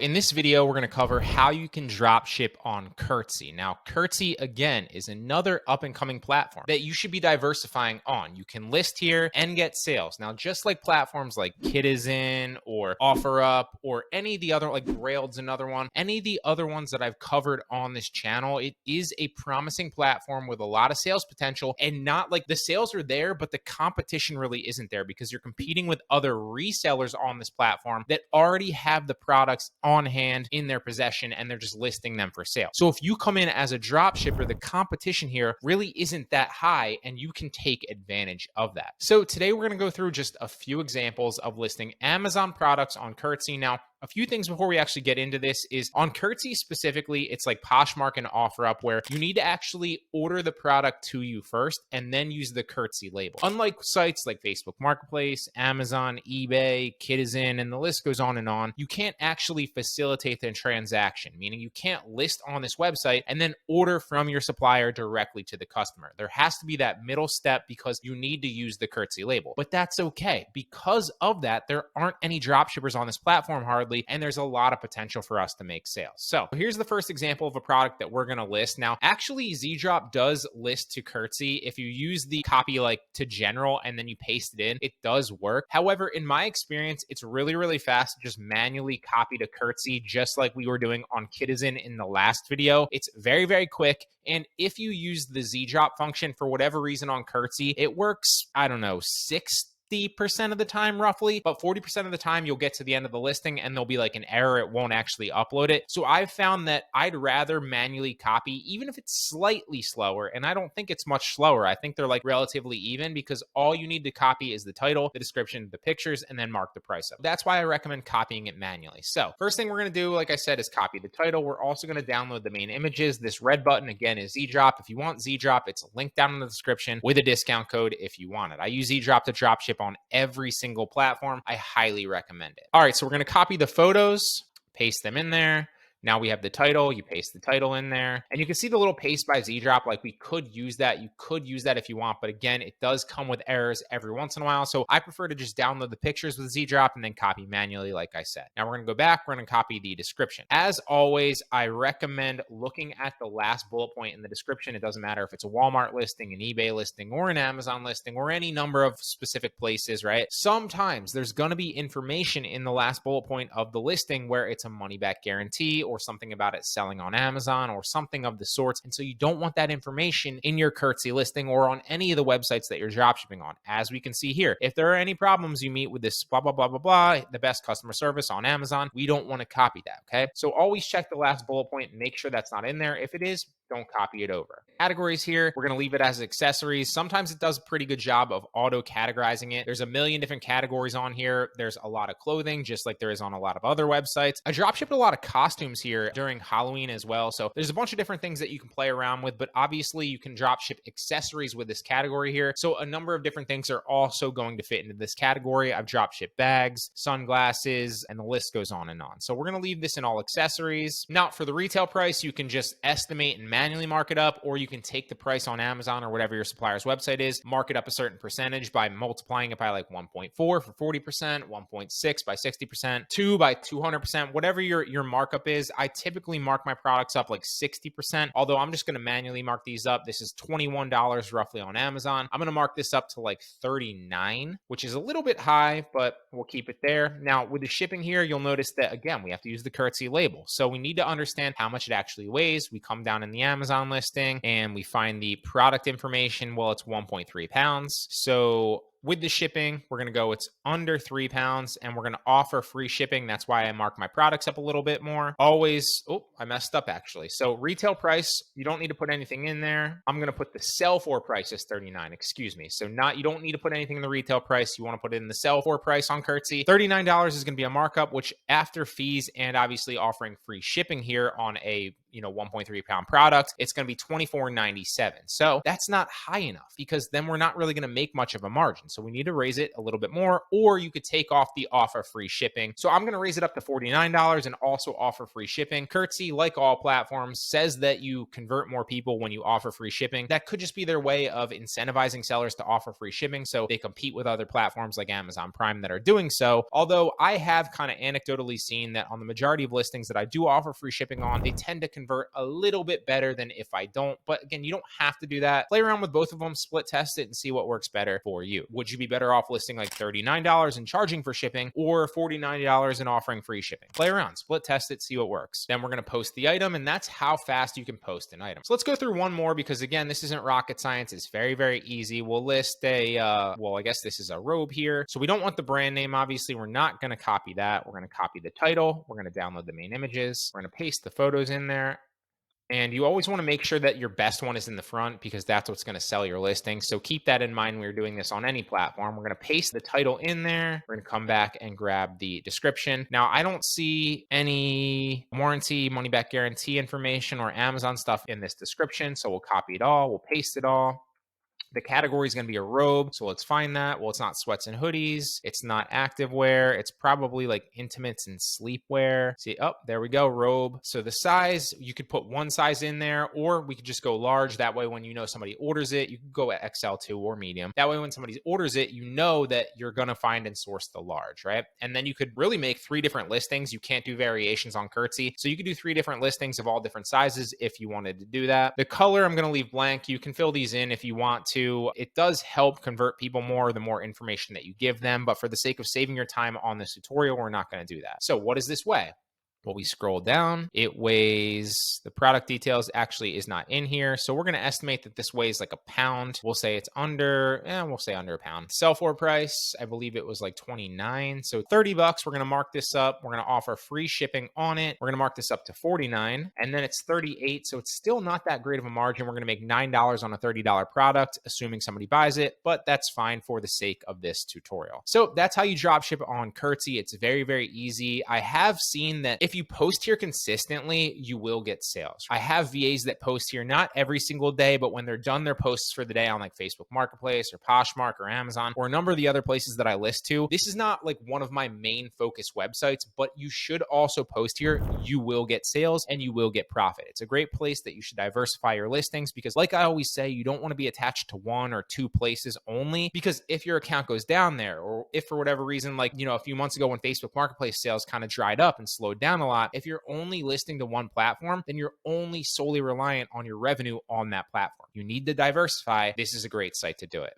In this video, we're going to cover how you can drop ship on Cursty. Now, Cursty, again, is another up-and-coming platform that you should be diversifying on. You can list here and get sales. Now, just like platforms like Kitizen or OfferUp or any of the other, like Grail's another one, any of the other ones that I've covered on this channel, it is a promising platform with a lot of sales potential, and not like the sales are there, but the competition really isn't there because you're competing with other resellers on this platform that already have the products on hand in their possession and they're just listing them for sale. So if you come in as a drop shipper, the competition here really isn't that high and you can take advantage of that. So today we're going to go through just a few examples of listing Amazon products on Cursty. Now, a few things before we actually get into this is on Cursty specifically, it's like Poshmark and OfferUp where you need to actually order the product to you first and then use the Cursty label. Unlike sites like Facebook Marketplace, Amazon, eBay, Kitizen, and the list goes on, you can't actually facilitate the transaction, meaning you can't list on this website and then order from your supplier directly to the customer. There has to be that middle step because you need to use the Cursty label. But that's okay. Because of that, there aren't any dropshippers on this platform hardly, and there's a lot of potential for us to make sales. So here's the first example of a product that we're going to list. Now, actually, ZDrop does list to Cursty. If you use the copy like to general and then you paste it in, it does work. However, in my experience, it's really, really fast to just manually copy to Cursty, just like we were doing on Kitizen in the last video. It's very, very quick. And if you use the ZDrop function for whatever reason on Cursty, it works, I don't know, 60% of the time roughly, but 40% of the time you'll get to the end of the listing and there'll be like an error. It won't actually upload it. So I've found that I'd rather manually copy, even if it's slightly slower. And I don't think it's much slower. I think they're like relatively even because all you need to copy is the title, the description, the pictures, and then mark the price up. That's why I recommend copying it manually. So first thing we're going to do, like I said, is copy the title. We're also going to download the main images. This red button again is ZDrop. If you want ZDrop, it's linked down in the description with a discount code if you want it. I use ZDrop to dropship on every single platform. I highly recommend it. All right, so we're going to copy the photos, paste them in there. Now we have the title, you paste the title in there, and you can see the little paste by ZDrop, like we could use that. You could use that if you want, but again, it does come with errors every once in a while. So I prefer to just download the pictures with ZDrop and then copy manually, like I said. Now we're gonna go back, we're gonna copy the description. As always, I recommend looking at the last bullet point in the description. It doesn't matter if it's a Walmart listing, an eBay listing, or an Amazon listing, or any number of specific places, right? Sometimes there's gonna be information in the last bullet point of the listing where it's a money back guarantee or something about it selling on Amazon or something of the sorts. And so you don't want that information in your Cursty listing or on any of the websites that you're dropshipping on. As we can see here, if there are any problems you meet with this blah, blah, blah, blah, blah, the best customer service on Amazon, we don't want to copy that, okay? So always check the last bullet point and make sure that's not in there. If it is, don't copy it over. Categories here, we're going to leave it as accessories. Sometimes it does a pretty good job of auto categorizing it. There's a million different categories on here. There's a lot of clothing, just like there is on a lot of other websites. I dropshipped a lot of costumes here during Halloween as well. So there's a bunch of different things that you can play around with, but obviously you can dropship accessories with this category here. So a number of different things are also going to fit into this category. I've dropshipped bags, sunglasses, and the list goes on and on. So we're going to leave this in all accessories. Now for the retail price, you can just estimate and manually mark it up, or you can take the price on Amazon or whatever your supplier's website is, mark it up a certain percentage by multiplying it by like 1.4 for 40%, 1.6 by 60%, 2 by 200%, whatever your markup is. I typically mark my products up like 60%, although I'm just going to manually mark these up. This is $21 roughly on Amazon. I'm going to mark this up to like 39, which is a little bit high, but we'll keep it there. Now with the shipping here, you'll notice that again, we have to use the Cursty label. So we need to understand how much it actually weighs. We come down in the Amazon listing and we find the product information. Well, it's 1.3 pounds. So with the shipping, we're going to go, it's under 3 pounds and we're going to offer free shipping. That's why I mark my products up a little bit more. Always, oh, I messed up actually. So retail price, you don't need to put anything in there. I'm going to put the sell for price as 39, excuse me. So you don't need to put anything in the retail price. You want to put it in the sell for price on Cursty. $39 is going to be a markup, which after fees and obviously offering free shipping here on a 1.3 pound product, it's going to be $24.97. So that's not high enough because then we're not really going to make much of a margin. So we need to raise it a little bit more, or you could take off the offer free shipping. So I'm going to raise it up to $49 and also offer free shipping. Cursty, like all platforms, says that you convert more people when you offer free shipping. That could just be their way of incentivizing sellers to offer free shipping so they compete with other platforms like Amazon Prime that are doing so. Although I have kind of anecdotally seen that on the majority of listings that I do offer free shipping on, they tend to convert a little bit better than if I don't. But again, you don't have to do that. Play around with both of them, split test it, and see what works better for you. Would you be better off listing like $39 and charging for shipping, or $49 and offering free shipping? Play around, split test it, see what works. Then we're going to post the item, and that's how fast you can post an item. So let's go through one more because again, this isn't rocket science. It's very, very easy. We'll list I guess this is a robe here. So we don't want the brand name. Obviously, we're not going to copy that. We're going to copy the title. We're going to download the main images. We're going to paste the photos in there. And you always want to make sure that your best one is in the front because that's what's going to sell your listing. So keep that in mind when you're doing this on any platform. We're going to paste the title in there. We're going to come back and grab the description. Now, I don't see any warranty, money back guarantee information or Amazon stuff in this description. So we'll copy it all. We'll paste it all. The category is going to be a robe. So let's find that. Well, it's not sweats and hoodies. It's not activewear. It's probably like intimates and sleepwear. See, there we go, robe. So the size, you could put one size in there, or we could just go large. That way, when somebody orders it, you can go at XL2 or medium. That way, when somebody orders it, you know that you're going to find and source the large, right? And then you could really make 3 different listings. You can't do variations on Cursty. So you could do 3 different listings of all different sizes if you wanted to do that. The color, I'm going to leave blank. You can fill these in if you want to. It does help convert people more the more information that you give them, but for the sake of saving your time on this tutorial, we're not going to do that. So what does this weigh? Well, we scroll down, it weighs, the product details actually is not in here. So we're going to estimate that this weighs like a pound. We'll say it's we'll say under a pound. Sell for price, I believe it was like 29. So $30, we're going to mark this up. We're going to offer free shipping on it. We're going to mark this up to 49 and then it's 38. So it's still not that great of a margin. We're going to make $9 on a $30 product, assuming somebody buys it, but that's fine for the sake of this tutorial. So that's how you drop ship on Cursty. It's very, very easy. I have seen that if you post here consistently, you will get sales. I have VAs that post here not every single day, but when they're done their posts for the day on like Facebook Marketplace or Poshmark or Amazon or a number of the other places that I list to, this is not like one of my main focus websites, but you should also post here. You will get sales and you will get profit. It's a great place that you should diversify your listings because like I always say, you don't want to be attached to 1 or 2 places only, because if your account goes down there, or if for whatever reason, like, a few months ago when Facebook Marketplace sales kind of dried up and slowed down a lot, if you're only listing to one platform, then you're only solely reliant on your revenue on that platform. You need to diversify. This is a great site to do it.